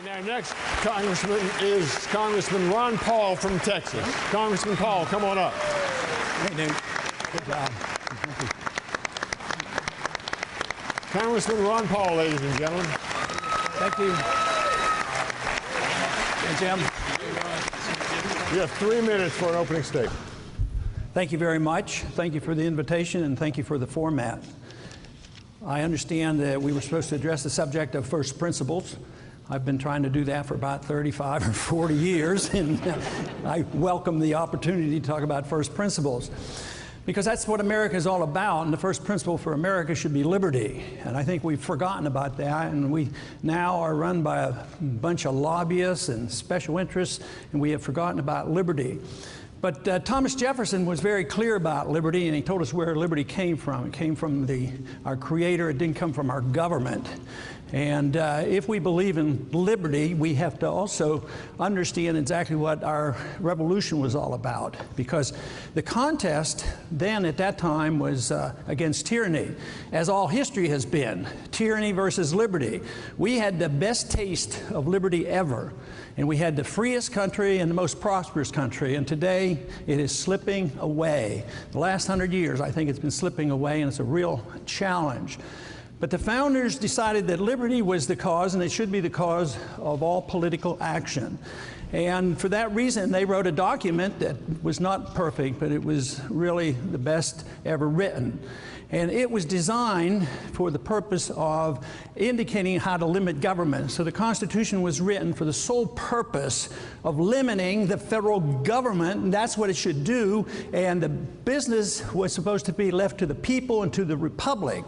And our next congressman is Congressman Ron Paul from Texas. Congressman Paul, come on up. Hey, Nate. Good job. Congressman Ron Paul, ladies and gentlemen. Thank you. Hey, Jim. You have 3 minutes for an opening statement. Thank you very much. Thank you for the invitation, and thank you for the format. I understand that we were supposed to address the subject of first principles. I've been trying to do that for about 35 or 40 years, and I welcome the opportunity to talk about first principles, because that's what America is all about, and the first principle for America should be liberty. And I think we've forgotten about that, and we now are run by a bunch of lobbyists and special interests, and we have forgotten about liberty. But Thomas Jefferson was very clear about liberty, and he told us where liberty came from. It came from our Creator. It didn't come from our government. And if we believe in liberty, we have to also understand exactly what our revolution was all about. Because the contest then at that time was against tyranny, as all history has been. Tyranny versus liberty. We had the best taste of liberty ever. And we had the freest country and the most prosperous country. And today, it is slipping away. The last 100 years, I think it's been slipping away, and it's a real challenge. But the founders decided that liberty was the cause, and it should be the cause of all political action. And for that reason, they wrote a document that was not perfect, but it was really the best ever written. And it was designed for the purpose of indicating how to limit government. So the Constitution was written for the sole purpose of limiting the federal government, and that's what it should do. And the business was supposed to be left to the people and to the republic.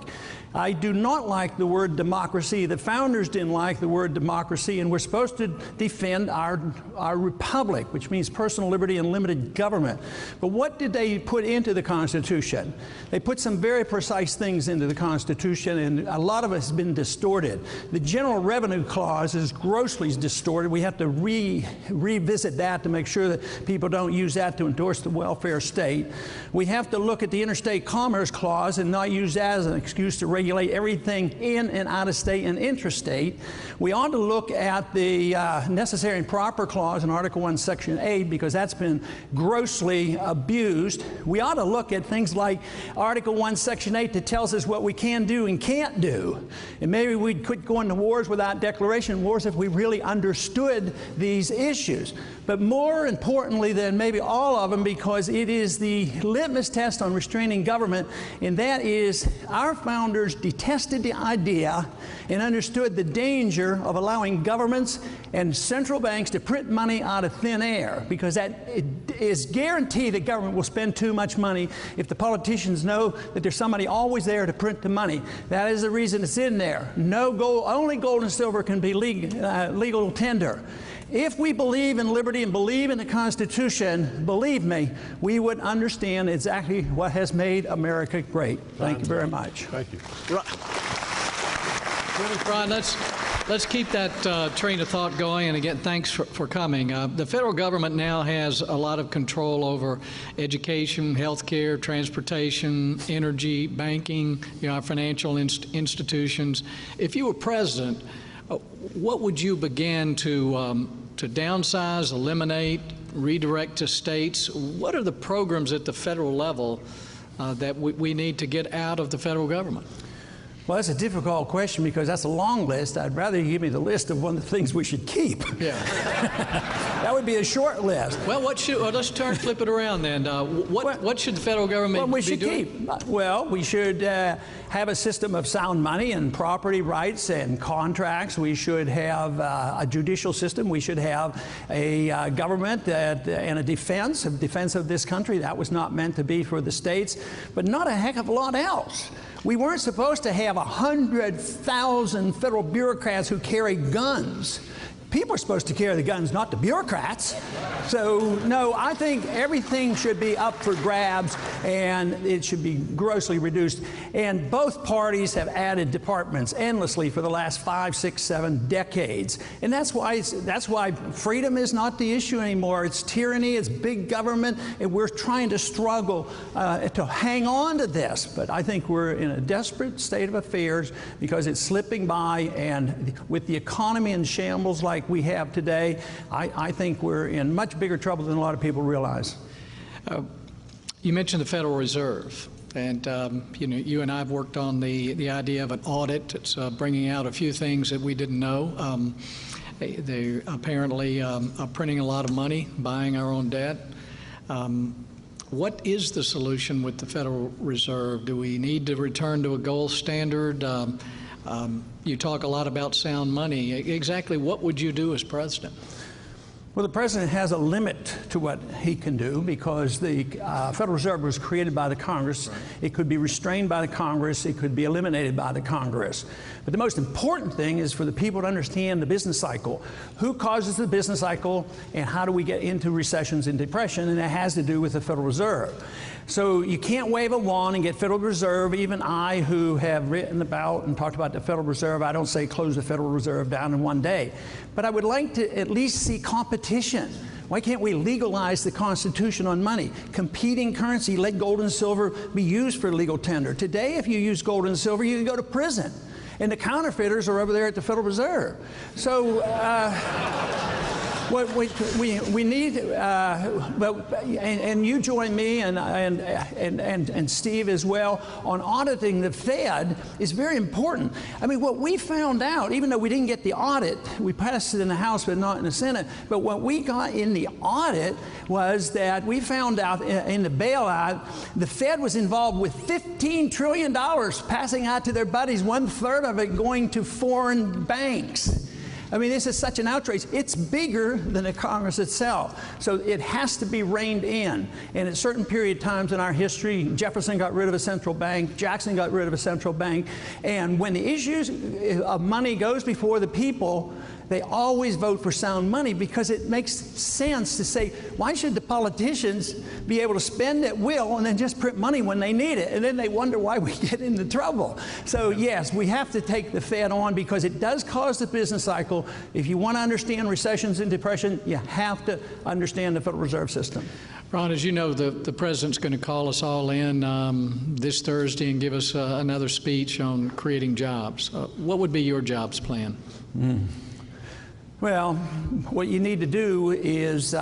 I do not like the word democracy. The founders didn't like the word democracy, and we're supposed to defend our republic, which means personal liberty and limited government. But what did they put into the Constitution? They put some very precise things into the Constitution, and a lot of it has been distorted. The General Revenue Clause is grossly distorted. We have to revisit that to make sure that people don't use that to endorse the welfare state. We have to look at the Interstate Commerce Clause and not use that as an excuse to regulate everything in and out of state and intrastate. We ought to look at the Necessary and Proper Clause in Article 1, Section 8, because that's been grossly abused. We ought to look at things like Article 1, Section 8 that tells us what we can do and can't do. And maybe we could go into wars without declaration wars if we really understood these issues. But more importantly than maybe all of them, because it is the litmus test on restraining government, and that is our founders detested the idea and understood the danger of allowing governments and central banks to print money out of thin air, because that is guaranteed that government will spend too much money if the politicians know that there's somebody always there to print the money. That is the reason it's in there. No gold, only gold and silver can be legal tender. If we believe in liberty and believe in the Constitution, believe me, we would understand exactly what has made America great. Thank you very much. Thank you. Ron, let's keep that train of thought going. And again, thanks for coming. The federal government now has a lot of control over education, health care, transportation, energy, banking, our financial institutions. If you were president, what would you begin to downsize, eliminate, redirect to states? What are the programs at the federal level that we need to get out of the federal government? Well, that's a difficult question because that's a long list. I'd rather you give me the list of one of the things we should keep. Yeah. That would be a short list. Well, let's flip it around then. What should the federal government be doing? Well, we should have a system of sound money and property rights and contracts. We should have a judicial system. We should have a government and a defense of this country. That was not meant to be for the states, but not a heck of a lot else. We weren't supposed to have 100,000 federal bureaucrats who carry guns. People are supposed to carry the guns, not the bureaucrats. So, no, I think everything should be up for grabs, and it should be grossly reduced. And both parties have added departments endlessly for the last 5, 6, 7 decades. And that's why freedom is not the issue anymore. It's tyranny, it's big government, and we're trying to struggle to hang on to this. But I think we're in a desperate state of affairs because it's slipping by, and with the economy in shambles like like we have today, I think we're in much bigger trouble than a lot of people realize. You mentioned the Federal Reserve. And you know, you and I have worked on the idea of an audit. It's bringing out a few things that we didn't know. They apparently are printing a lot of money, buying our own debt. What is the solution with the Federal Reserve? Do we need to return to a gold standard? You talk a lot about sound money. Exactly what would you do as president? Well, the president has a limit to what he can do because the Federal Reserve was created by the Congress. Right. It could be restrained by the Congress. It could be eliminated by the Congress. But the most important thing is for the people to understand the business cycle. Who causes the business cycle and how do we get into recessions and depression? And that has to do with the Federal Reserve. So you can't wave a wand and get Federal Reserve. Even I, who have written about and talked about the Federal Reserve, I don't say close the Federal Reserve down in one day. But I would like to at least see competition. Why can't we legalize the Constitution on money? Competing currency, let gold and silver be used for legal tender. Today, if you use gold and silver, you can go to prison. And the counterfeiters are over there at the Federal Reserve. So what we need, and you join me and Steve as well on auditing the Fed is very important. I mean, what we found out, even though we didn't get the audit, we passed it in the House but not in the Senate, but what we got in the audit was that we found out in the bailout, the Fed was involved with $15 trillion passing out to their buddies, 1/3 of it going to foreign banks. I mean, this is such an outrage. It's bigger than the Congress itself. So it has to be reined in. And at certain period of times in our history, Jefferson got rid of a central bank, Jackson got rid of a central bank. And when the issues of money goes before the people, they always vote for sound money because it makes sense to say, why should the politicians be able to spend at will and then just print money when they need it? And then they wonder why we get into trouble. So yes, we have to take the Fed on because it does cause the business cycle. If you want to understand recessions and depression, you have to understand the Federal Reserve System. Ron, as you know, the president's going to call us all in this Thursday and give us another speech on creating jobs. What would be your jobs plan? Well, what you need to do is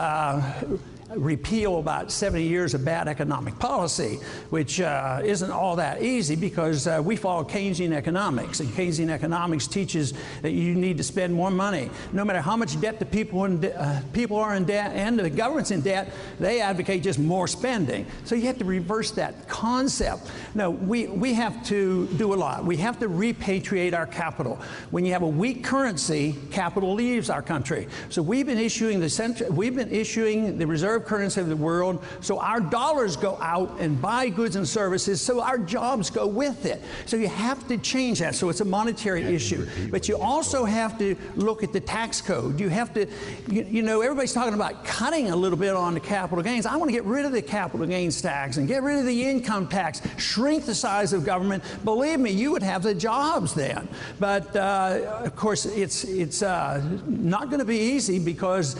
repeal about 70 years of bad economic policy, which isn't all that easy because we follow Keynesian economics, and Keynesian economics teaches that you need to spend more money. No matter how much debt the people are in debt and the government's in debt, they advocate just more spending. So you have to reverse that concept. No, we have to do a lot. We have to repatriate our capital. When you have a weak currency, capital leaves our country. So we've been issuing the reserve currency of the world, so our dollars go out and buy goods and services, so our jobs go with it. So you have to change that. So it's a monetary issue. But you also have to look at the tax code. You have to, you know, everybody's talking about cutting a little bit on the capital gains. I want to get rid of the capital gains tax and get rid of the income tax, shrink the size of government. Believe me, you would have the jobs then. But of course, it's not going to be easy because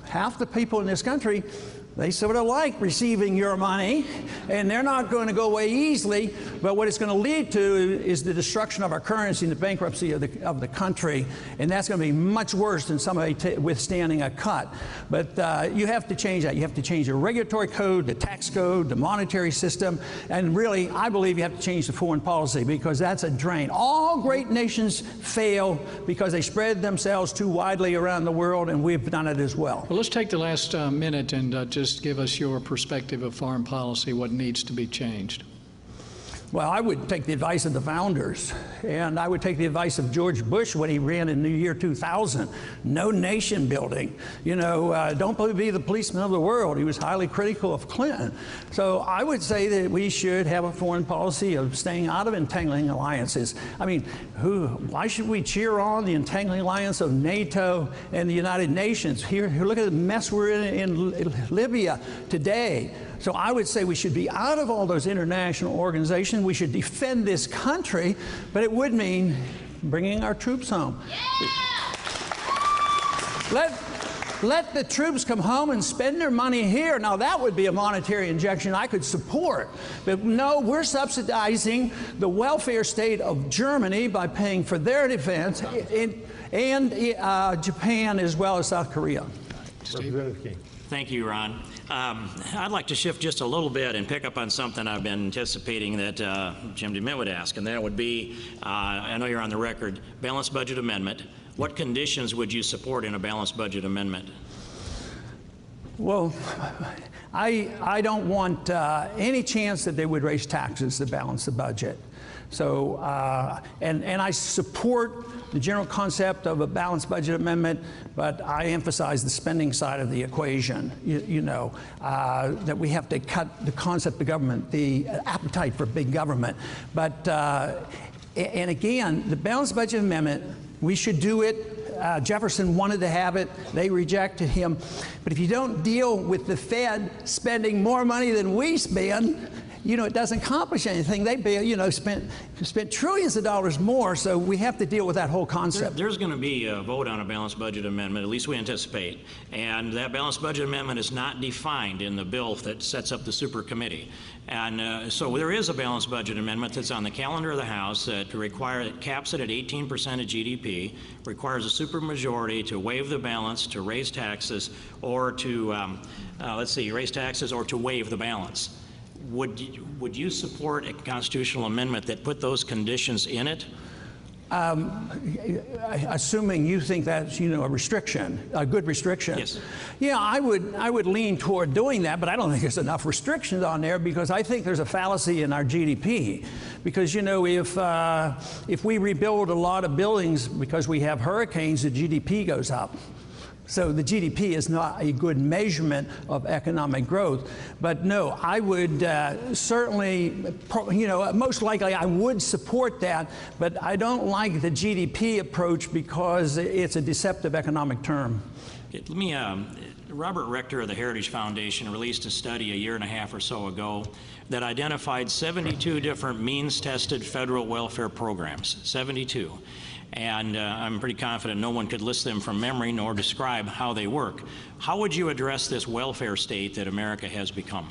half the people in this country, they sort of like receiving your money, and they're not going to go away easily. But what it's going to lead to is the destruction of our currency and the bankruptcy of the country, and that's going to be much worse than somebody withstanding a cut. But you have to change that. You have to change the regulatory code, the tax code, the monetary system, and really, I believe you have to change the foreign policy because that's a drain. All great nations fail because they spread themselves too widely around the world, and we've done it as well. Well, let's take the last minute and just give us your perspective of foreign policy, what needs to be changed. Well, I would take the advice of the founders, and I would take the advice of George Bush when he ran in the year 2000. No nation building. You know, don't be the policeman of the world. He was highly critical of Clinton. So I would say that we should have a foreign policy of staying out of entangling alliances. I mean, why should we cheer on the entangling alliance of NATO and the United Nations? Here look at the mess we're in Libya today. So I would say we should be out of all those international organizations. We should defend this country, but it would mean bringing our troops home. Yeah! let the troops come home and spend their money here. Now, that would be a monetary injection I could support. But no, we're subsidizing the welfare state of Germany by paying for their defense, and Japan as well as South Korea. Representative King. Thank you, Ron. I'd like to shift just a little bit and pick up on something I've been anticipating that Jim DeMint would ask, and that would be, I know you're on the record, balanced budget amendment. What conditions would you support in a balanced budget amendment? Well, I don't want any chance that they would raise taxes to balance the budget. So, and I support the general concept of a balanced budget amendment, but I emphasize the spending side of the equation. That we have to cut the concept of government, the appetite for big government. But, and again, the balanced budget amendment, we should do it. Jefferson wanted to have it. They rejected him. But if you don't deal with the Fed spending more money than we spend, it doesn't accomplish anything. They, spent trillions of dollars more, so we have to deal with that whole concept. There's going to be a vote on a balanced budget amendment, at least we anticipate, and that balanced budget amendment is not defined in the bill that sets up the super committee. And so there is a balanced budget amendment that's on the calendar of the House that caps it at 18% of GDP, requires a supermajority to waive the balance, to raise taxes, or to, raise taxes or to waive the balance. Would you support a constitutional amendment that put those conditions in it? Assuming you think that's a restriction, a good restriction. Yes. Yeah, I would lean toward doing that, but I don't think there's enough restrictions on there because I think there's a fallacy in our GDP. Because if we rebuild a lot of buildings because we have hurricanes, the GDP goes up. So the GDP is not a good measurement of economic growth. But no, I would certainly, most likely I would support that, but I don't like the GDP approach because it's a deceptive economic term. Robert Rector of the Heritage Foundation released a study a year and a half or so ago that identified 72 different means-tested federal welfare programs, 72. And I'm pretty confident no one could list them from memory nor describe how they work. How would you address this welfare state that America has become?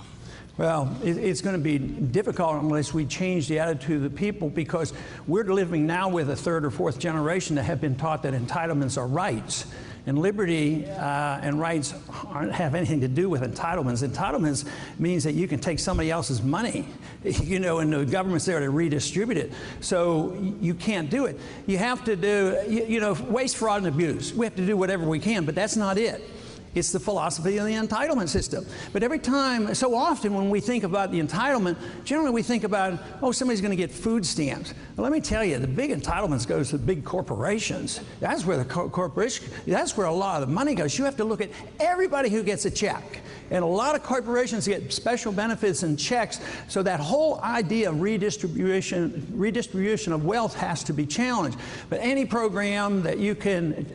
Well, it's going to be difficult unless we change the attitude of the people, because we're living now with a third or fourth generation that have been taught that entitlements are rights. And liberty and rights don't have anything to do with entitlements. Entitlements means that you can take somebody else's money, and the government's there to redistribute it. So you can't do it. You have to do, waste, fraud, and abuse. We have to do whatever we can, but that's not it. It's the philosophy of the entitlement system. But every time, so often when we think about the entitlement, generally we think about, somebody's going to get food stamps. Well, let me tell you, the big entitlements goes to big corporations. That's where that's where a lot of the money goes. You have to look at everybody who gets a check. And a lot of corporations get special benefits and checks, so that whole idea of redistribution of wealth has to be challenged. But any program that you can,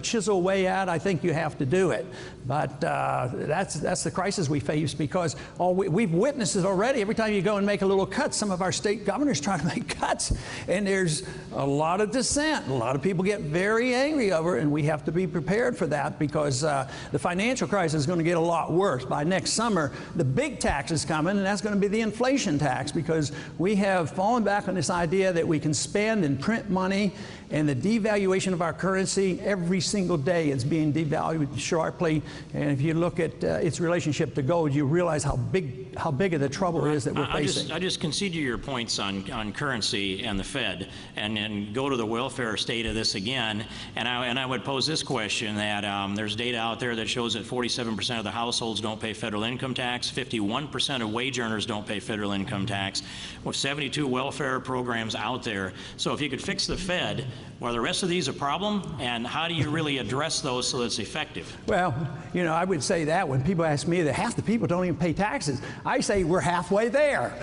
chisel away at, I think you have to do it. But that's the crisis we face, because we've witnessed it already. Every time you go and make a little cut, some of our state governors try to make cuts, and there's a lot of dissent. A lot of people get very angry over it, and we have to be prepared for that, because the financial crisis is going to get a lot worse. By next summer, the big tax is coming, and that's going to be the inflation tax, because we have fallen back on this idea that we can spend and print money, and the devaluation of our currency every single day is being devalued sharply. And if you look at its relationship to gold, you realize how big of the trouble is that we're facing. I just concede to your points on currency and the Fed, and go to the welfare state of this again. And I would pose this question: that there's data out there that shows that 47% of the households don't pay federal income tax, 51% of wage earners don't pay federal income tax, with 72 welfare programs out there. So if you could fix the Fed, are the rest of these a problem? And how do you really address those so that it's effective? Well, I would say that when people ask me that half the people don't even pay taxes, I say we're halfway there.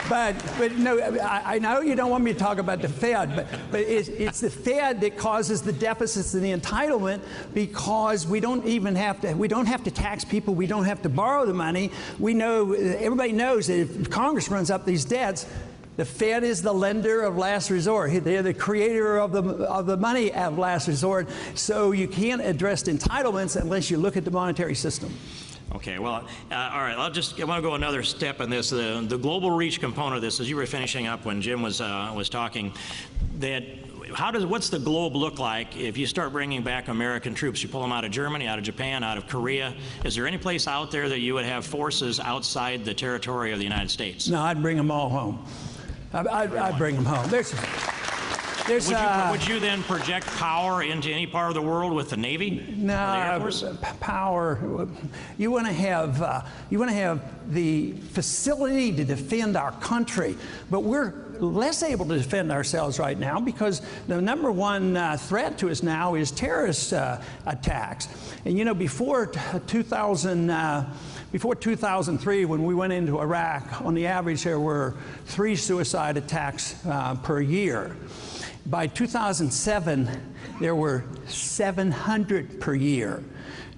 But no, I know you don't want me to talk about the Fed, but it's the Fed that causes the deficits and the entitlement, because we don't have to tax people, we don't have to borrow the money. Everybody knows that if Congress runs up these debts, The Fed is the lender of last resort. They're the creator of the money of last resort. So you can't address entitlements unless you look at the monetary system. Okay, well, all right, I want to go another step in this. The global reach component of this, as you were finishing up when Jim was talking, that what's the globe look like if you start bringing back American troops? You pull them out of Germany, out of Japan, out of Korea. Is there any place out there that you would have forces outside the territory of the United States? No, I'd bring them all home. I'd bring them home. Would you then project power into any part of the world with the Navy? No, power. You want to have the facility to defend our country, but we're less able to defend ourselves right now because the number one threat to us now is terrorist attacks. And you know, before 2003, when we went into Iraq, on the average there were 3 suicide attacks per year. By 2007, there were 700 per year.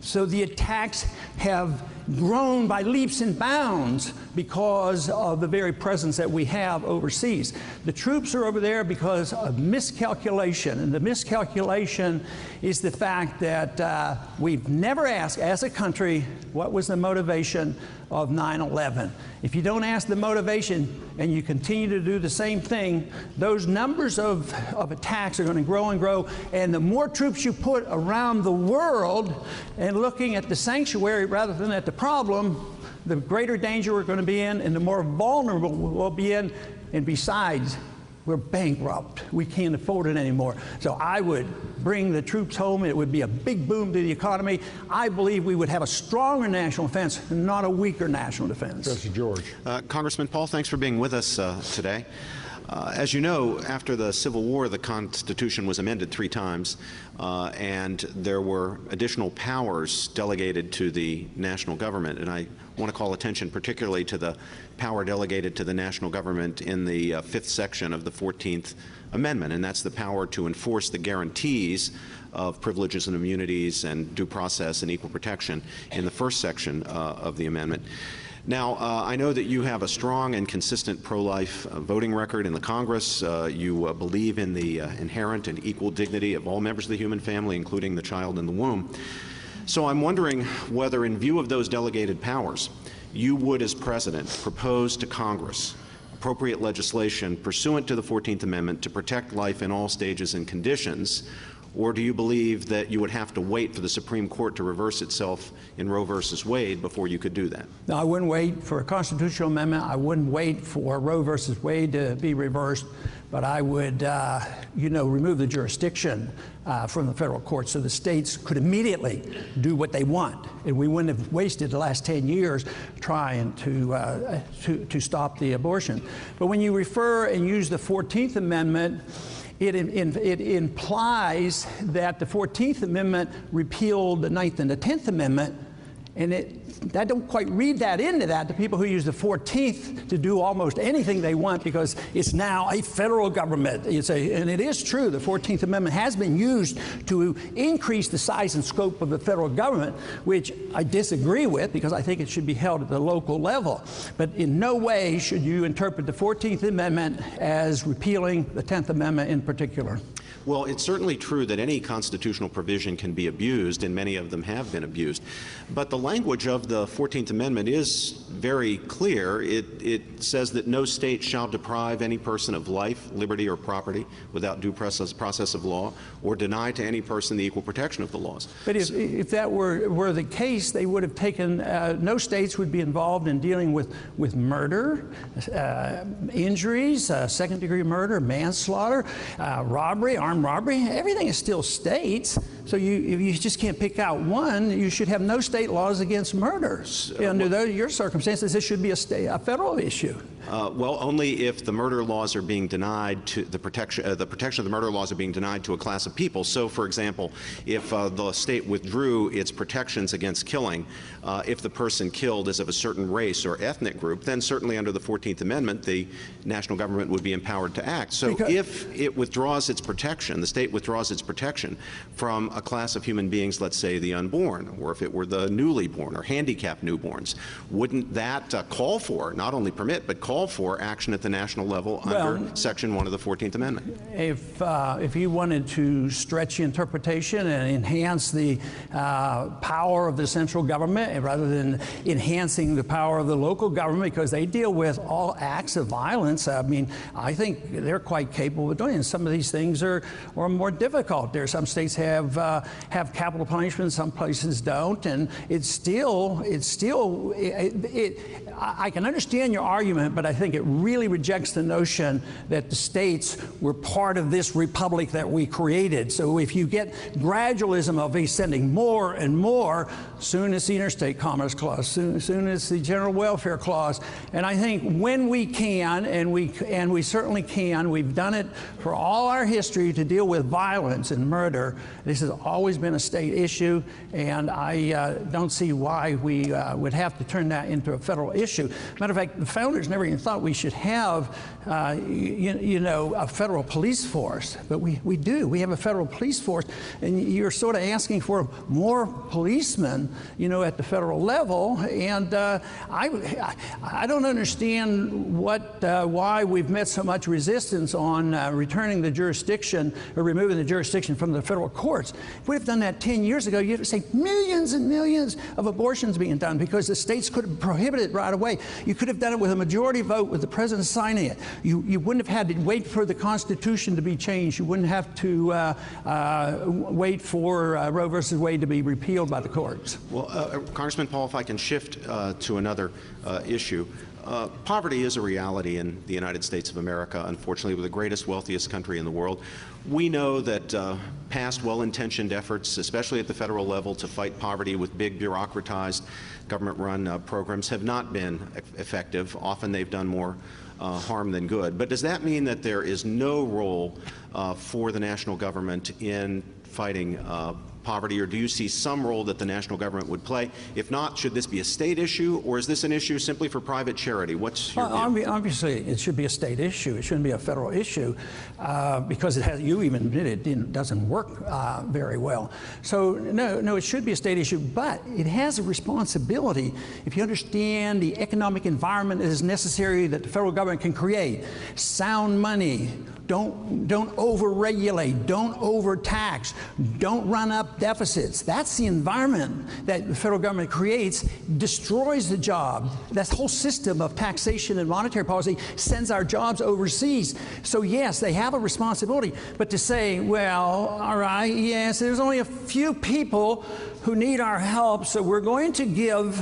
So the attacks have grown by leaps and bounds because of the very presence that we have overseas. The troops are over there because of miscalculation, and the miscalculation is the fact that we've never asked, as a country, what was the motivation of 9/11. If you don't ask the motivation and you continue to do the same thing, those numbers of attacks are going to grow and grow, and the more troops you put around the world and looking at the sanctuary rather than at the problem, the greater danger we're going to be in and the more vulnerable we'll be in. And besides, we're bankrupt. We can't afford it anymore. So I would bring the troops home. It would be a big boom to the economy. I believe we would have a stronger national defense, not a weaker national defense. Mr. George. Congressman Paul, thanks for being with us today. As you know, after the Civil War, the Constitution was amended 3 times, and there were additional powers delegated to the national government. And I want to call attention particularly to the power delegated to the national government in the 5th section of the 14th Amendment, and that's the power to enforce the guarantees of privileges and immunities and due process and equal protection in the 1st section of the amendment. Now, I know that you have a strong and consistent pro-life voting record in the Congress. You believe in the inherent and equal dignity of all members of the human family, including the child in the womb. So I'm wondering whether, in view of those delegated powers, you would, as President, propose to Congress appropriate legislation pursuant to the 14th Amendment to protect life in all stages and conditions, or do you believe that you would have to wait for the Supreme Court to reverse itself in Roe versus Wade before you could do that? No, I wouldn't wait for a constitutional amendment. I wouldn't wait for Roe versus Wade to be reversed, but I would, remove the jurisdiction from the federal court so the states could immediately do what they want, and we wouldn't have wasted the last 10 years trying to stop the abortion. But when you refer and use the 14th Amendment, it implies that the 14th Amendment repealed the 9th and the 10th Amendment, and I don't quite read that into that. The people who use the 14th to do almost anything they want because it's now a federal government. And it is true, the 14th Amendment has been used to increase the size and scope of the federal government, which I disagree with because I think it should be held at the local level. But in no way should you interpret the 14th Amendment as repealing the 10th Amendment in particular. Well, it's certainly true that any constitutional provision can be abused, and many of them have been abused. But the language of the 14th Amendment is very clear. It says that no state shall deprive any person of life, liberty, or property without due process of law, or deny to any person the equal protection of the laws. But if that were the case, they would have taken, no states would be involved in dealing with murder, injuries, second-degree murder, manslaughter, robbery, armed robbery. Everything is still states. So if you just can't pick out one, you should have no state laws against murder. Under your circumstances, this should be a federal issue. Well, only if the murder laws are being denied to the protection of the murder laws are being denied to a class of people. So, for example, if the state withdrew its protections against killing, if the person killed is of a certain race or ethnic group, then certainly under the 14th Amendment, the national government would be empowered to act. So if it withdraws its protection, the state withdraws its protection from a class of human beings, let's say the unborn, or if it were the newly born or handicapped newborns, wouldn't that call for, not only permit, but call for action at the national level under Section 1 of the 14th Amendment? If you wanted to stretch the interpretation and enhance the power of the central government rather than enhancing the power of the local government, because they deal with all acts of violence, I mean, I think they're quite capable of doing it. Some of these things are more difficult. There are some states have capital punishment, some places don't, and I can understand your argument, but I think it really rejects the notion that the states were part of this republic that we created. So if you get gradualism of sending more and more, soon as the Interstate Commerce Clause, soon as the General Welfare Clause, and I think when we can, and we certainly can, we've done it for all our history to deal with violence and murder. This has always been a state issue, and I don't see why we would have to turn that into a federal issue. Matter of fact, the founders never even thought we should have, a federal police force, but we do. We have a federal police force, and you're sort of asking for more policemen, at the federal level, and I don't understand why we've met so much resistance on returning the jurisdiction or removing the jurisdiction from the federal courts. If we have done that 10 years ago, you'd say millions and millions of abortions being done because the states could have prohibited it right away. You could have done it with a majority vote with the president signing it. You wouldn't have had to wait for the Constitution to be changed. You wouldn't have to wait for Roe versus Wade to be repealed by the courts. Well, Congressman Paul, if I can shift to another issue. Poverty is a reality in the United States of America. Unfortunately, we're the greatest, wealthiest country in the world. We know that past well-intentioned efforts, especially at the federal level, to fight poverty with big bureaucratized government-run programs have not been effective. Often they've done more harm than good. But does that mean that there is no role for the national government in fighting poverty, or do you see some role that the national government would play? If not, should this be a state issue, or is this an issue simply for private charity? What's your view? Obviously, it should be a state issue. It shouldn't be a federal issue because you even admitted it doesn't work very well. So no, it should be a state issue, but it has a responsibility. If you understand the economic environment that is necessary that the federal government can create, sound money, don't over-regulate, don't overtax, don't run up deficits. That's the environment that the federal government creates, destroys the job. That whole system of taxation and monetary policy sends our jobs overseas. So yes, they have a responsibility, but to say, well, all right, yes, there's only a few people who need our help, so we're going to give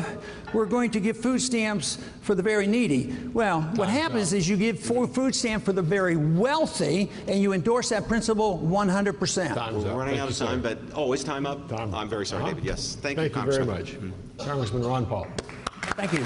food stamps for the very needy. Well, what happens is you give food stamp for the very wealthy, and you endorse that principle 100%. We're running out of time, but is time up? I'm very sorry, David. Yes, thank you, Congressman. Congressman. Thank you very much. Congressman Ron Paul. Thank you.